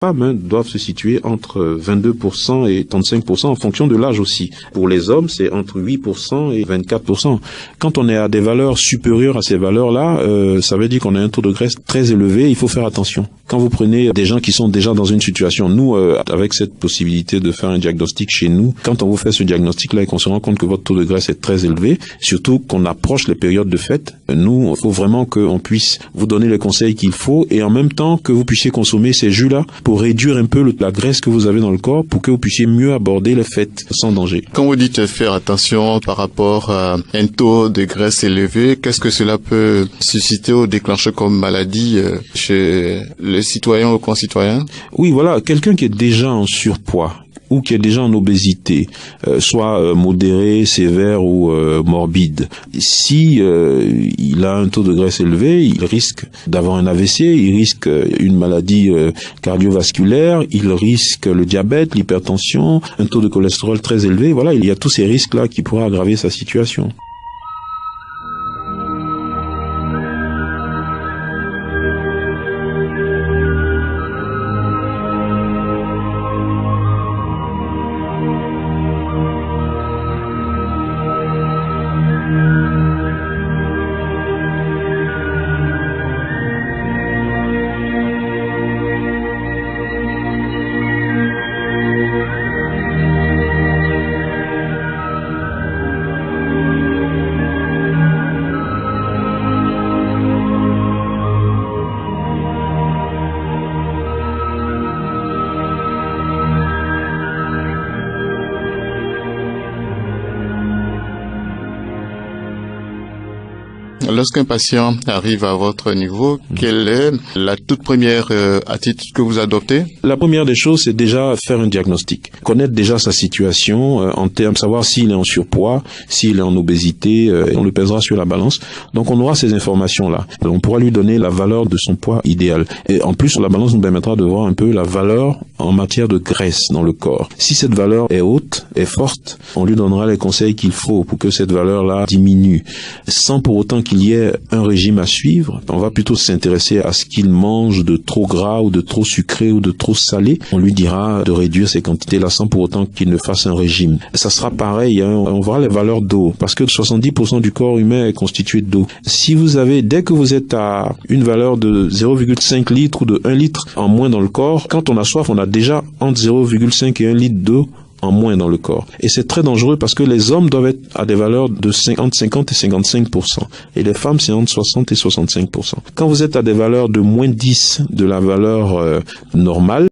femmes doivent se situer entre 22% et 35% en fonction de l'âge aussi. Pour les hommes, c'est entre 8% et 24%. Quand on est à des valeurs supérieures à ces valeurs-là, ça veut dire qu'on a un taux de graisse très élevé. Il faut faire attention. Quand vous prenez des gens qui sont déjà dans une situation, nous, avec cette possibilité de faire un diagnostic chez nous, quand on vous fait ce diagnostic-là et qu'on se rend compte que votre taux de graisse est très élevé, surtout qu'on approche les périodes de fête, nous, il faut vraiment qu'on puisse vous donner les conseils qu'il faut et en même temps que vous puissiez consommer ces jus-là pour réduire un peu la graisse que vous avez dans le corps pour que vous puissiez mieux aborder les fêtes sans danger. Quand vous dites faire attention par rapport à un taux de graisse élevé, qu'est-ce que cela peut susciter ou déclencher comme maladie chez les citoyens ou concitoyens? Oui, voilà, quelqu'un qui est déjà en surpoids ou qui est déjà en obésité, soit modéré, sévère ou morbide. Si il a un taux de graisse élevé, il risque d'avoir un AVC, il risque une maladie cardiovasculaire, il risque le diabète, l'hypertension, un taux de cholestérol très élevé. Voilà, il y a tous ces risques-là qui pourraient aggraver sa situation. Lorsqu'un patient arrive à votre niveau, quelle est la toute première attitude que vous adoptez? La première des choses, c'est déjà faire un diagnostic. Connaître déjà sa situation en termes, savoir s'il est en surpoids, s'il est en obésité, on le pèsera sur la balance. Donc on aura ces informations-là. On pourra lui donner la valeur de son poids idéal. Et en plus, la balance nous permettra de voir un peu la valeur en matière de graisse dans le corps. Si cette valeur est haute, est forte, on lui donnera les conseils qu'il faut pour que cette valeur-là diminue. Sans pour autant qu'il y ait un régime à suivre, on va plutôt s'intéresser à ce qu'il mange de trop gras ou de trop sucré ou de trop salé. On lui dira de réduire ces quantités-là sans pour autant qu'il ne fasse un régime. Ça sera pareil, on verra les valeurs d'eau, parce que 70% du corps humain est constitué d'eau. Si vous avez, dès que vous êtes à une valeur de 0,5 litre ou de 1 litre en moins dans le corps, quand on a soif, on a déjà entre 0,5 et 1 litre d'eau en moins dans le corps. Et c'est très dangereux parce que les hommes doivent être à des valeurs de 50 et 55%. Et les femmes, c'est entre 60 et 65%. Quand vous êtes à des valeurs de moins 10 de la valeur normale,